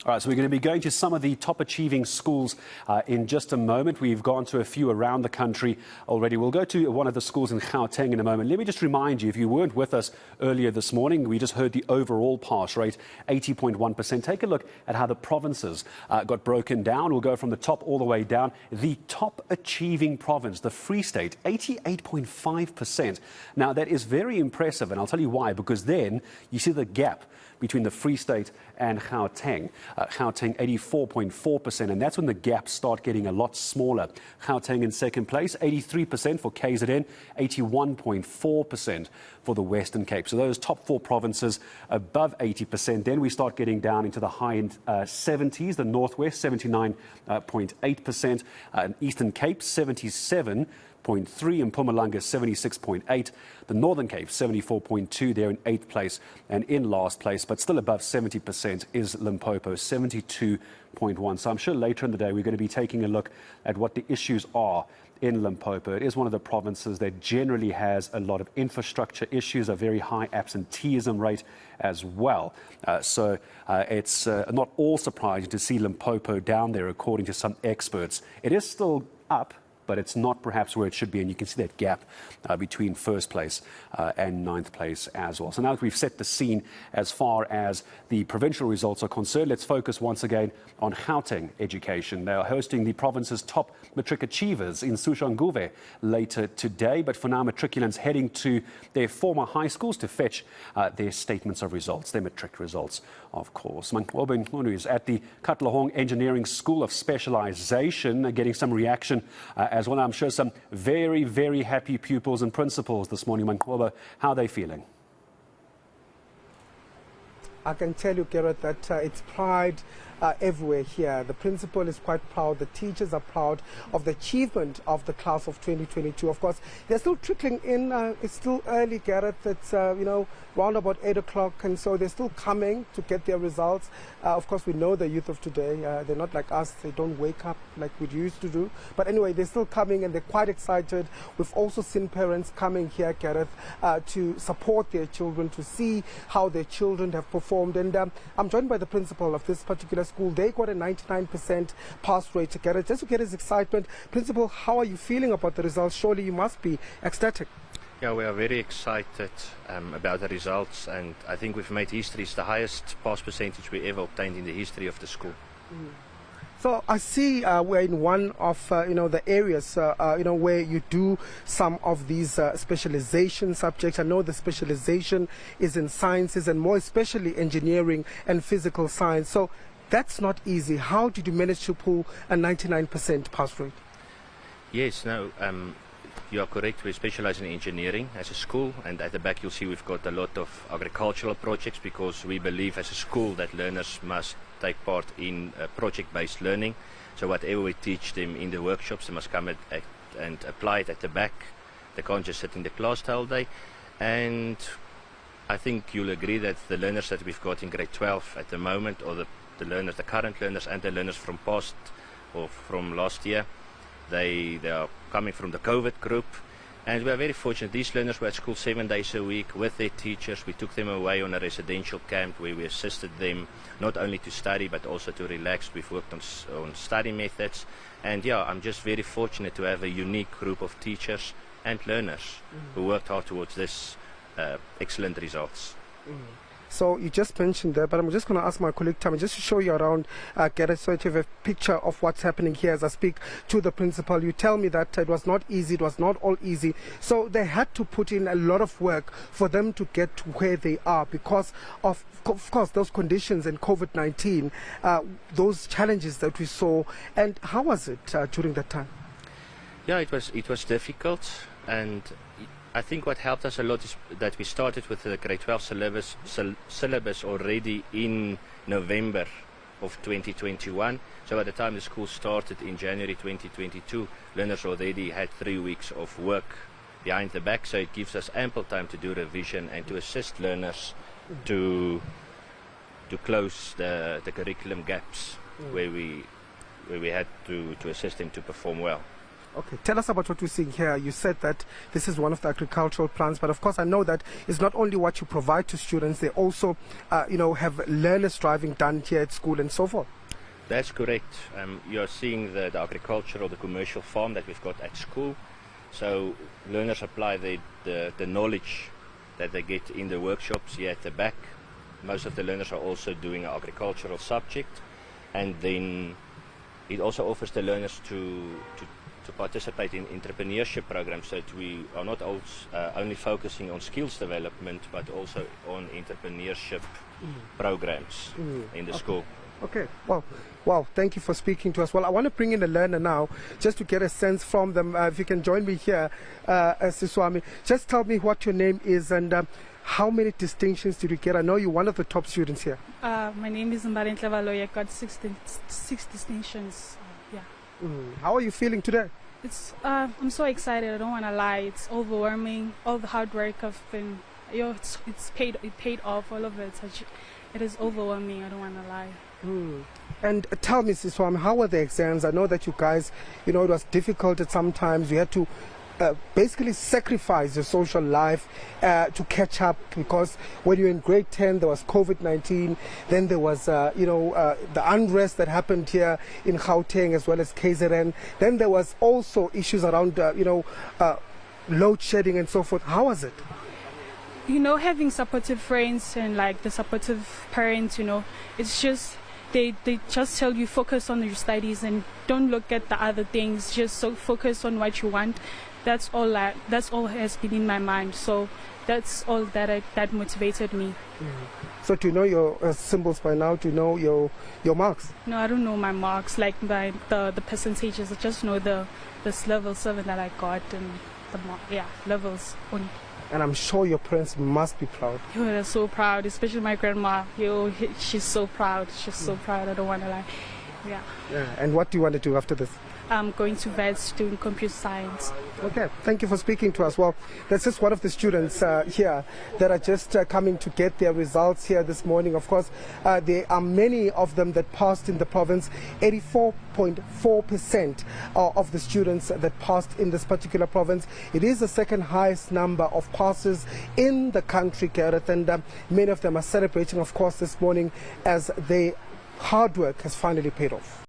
All right, so we're going to be going to some of the top achieving schools in just a moment. We've gone to a few around the country already. We'll go to one of the schools in Gauteng in a moment. Let me just remind you, if you weren't with us earlier this morning, we just heard the overall pass rate, 80.1%. Take a look at how the provinces got broken down. We'll go from the top all the way down. The top achieving province, the Free State, 88.5%. Now, that is very impressive, and I'll tell you why, because then you see the gap between the Free State and Gauteng. Gauteng 84.4%, and that's when the gaps start getting a lot smaller. Gauteng in second place, 83% for KZN, 81.4% for the Western Cape. So those top four provinces above 80%. Then we start getting down into the high 70s, the Northwest 79.8%, Eastern Cape 77.3, and Mpumalanga 76.8. The Northern Cape 74.2, they're in 8th place, and in last place, but still above 70%, is Limpopo 72.1. So I'm sure later in the day we're going to be taking a look at what the issues are in Limpopo. It is one of the provinces that generally has a lot of infrastructure issues, a very high absenteeism rate as well. So it's not all surprising to see Limpopo down there, according to some experts. It is still up, but it's not perhaps where it should be, and you can see that gap between first place and 9th place as well. So now that we've set the scene as far as the provincial results are concerned, let's focus once again on Gauteng education. They are hosting the province's top matric achievers in Soshanguve later today, but for now matriculants heading to their former high schools to fetch their statements of results, their matric results, of course. Manqoba Mchunu is at the Katlehong Engineering School of Specialization, getting some reaction as well. I'm sure some very, very happy pupils and principals this morning. Manqoba, how are they feeling? I can tell you, Gareth, that it's pride everywhere here. The principal is quite proud. The teachers are proud of the achievement of the class of 2022. Of course, they're still trickling in. It's still early, Gareth. It's, round about 8 o'clock, and so they're still coming to get their results. Of course, we know the youth of today. They're not like us. They don't wake up like we used to do. But anyway, they're still coming, and they're quite excited. We've also seen parents coming here, Gareth, to support their children, to see how their children have performed. And I'm joined by the principal of this particular school. They got a 99% pass rate, Gareth. Just to get his excitement, principal, how are you feeling about the results? Surely you must be ecstatic. Yeah, we are very excited about the results, and I think we've made history. It's the highest pass percentage we ever obtained in the history of the school. So I see we're in one of the areas where you do some of these specialization subjects. I know the specialization is in sciences, and more especially engineering and physical science. So that's not easy. How did you manage to pull a 99% pass rate? Yes, no, you are correct. We specialize in engineering as a school, and at the back you'll see we've got a lot of agricultural projects, because we believe as a school that learners must take part in project-based learning. So whatever we teach them in the workshops, they must come and apply it at the back. They can't just sit in the class the whole day. And I think you'll agree that the learners that we've got in grade 12 at the moment, or the learners, the current learners and the learners from past or from last year, they are coming from the COVID group. And we are very fortunate. These learners were at school 7 days a week with their teachers. We took them away on a residential camp where we assisted them not only to study but also to relax. We've worked on study methods. And yeah, I'm just very fortunate to have a unique group of teachers and learners who worked hard towards this excellent results. So you just mentioned that, but I'm just going to ask my colleague Tammy just to show you around, Gareth, so that you have a picture of what's happening here as I speak to the principal. You tell me that it was not easy, it was not all easy. So they had to put in a lot of work for them to get to where they are because of course, those conditions and COVID-19, those challenges that we saw. And how was it during that time? Yeah, it was difficult, and I think what helped us a lot is that we started with the grade 12 syllabus already in November of 2021. So by the time the school started in January 2022, learners already had 3 weeks of work behind the back. So it gives us ample time to do revision and to assist learners to close the curriculum gaps where we had to assist them to perform well. Okay, tell us about what we're seeing here. You said that this is one of the agricultural plants, but of course I know that it's not only what you provide to students, they also, have learners driving done here at school and so forth. That's correct. You're seeing the agricultural, the commercial farm that we've got at school. So learners apply the knowledge that they get in the workshops here at the back. Most of the learners are also doing an agricultural subject, and then it also offers the learners to participate in entrepreneurship programs, so that we are not only focusing on skills development but also on entrepreneurship programs in the school. Okay, well, thank you for speaking to us. Well, I want to bring in a learner now just to get a sense from them. If you can join me here, Siswami, just tell me what your name is and how many distinctions did you get? I know you're one of the top students here. My name is Matric Results. I got six distinctions. How are you feeling today? I'm so excited. I don't want to lie. It's overwhelming. All the hard work I've been, it paid off. All of it. It is overwhelming. I don't want to lie. And tell me, Siswami, how were the exams? I know that you guys, it was difficult at some times. You had to basically sacrifice your social life to catch up, because when you were in grade 10 there was COVID-19, then there was the unrest that happened here in Gauteng as well as KZN, then there was also issues around load shedding and so forth. How was it? Having supportive friends and like the supportive parents, it's just they just tell you focus on your studies and don't look at the other things, just so focus on what you want. That's all has been in my mind. So that's all that motivated me. So do you know your symbols by now? Do you know your marks? No, I don't know my marks, like by the percentages. I just know the level 7 that I got and levels only. And I'm sure your parents must be proud. They're so proud, especially my grandma. She's so proud. She's so proud. I don't want to lie. Yeah. And what do you want to do after this? I'm going to VETS doing computer science. Okay, thank you for speaking to us. Well, that's just one of the students here that are just coming to get their results here this morning. Of course, there are many of them that passed in the province. 84.4% of the students that passed in this particular province. It is the second highest number of passes in the country, Gareth, and many of them are celebrating, of course, this morning as their hard work has finally paid off.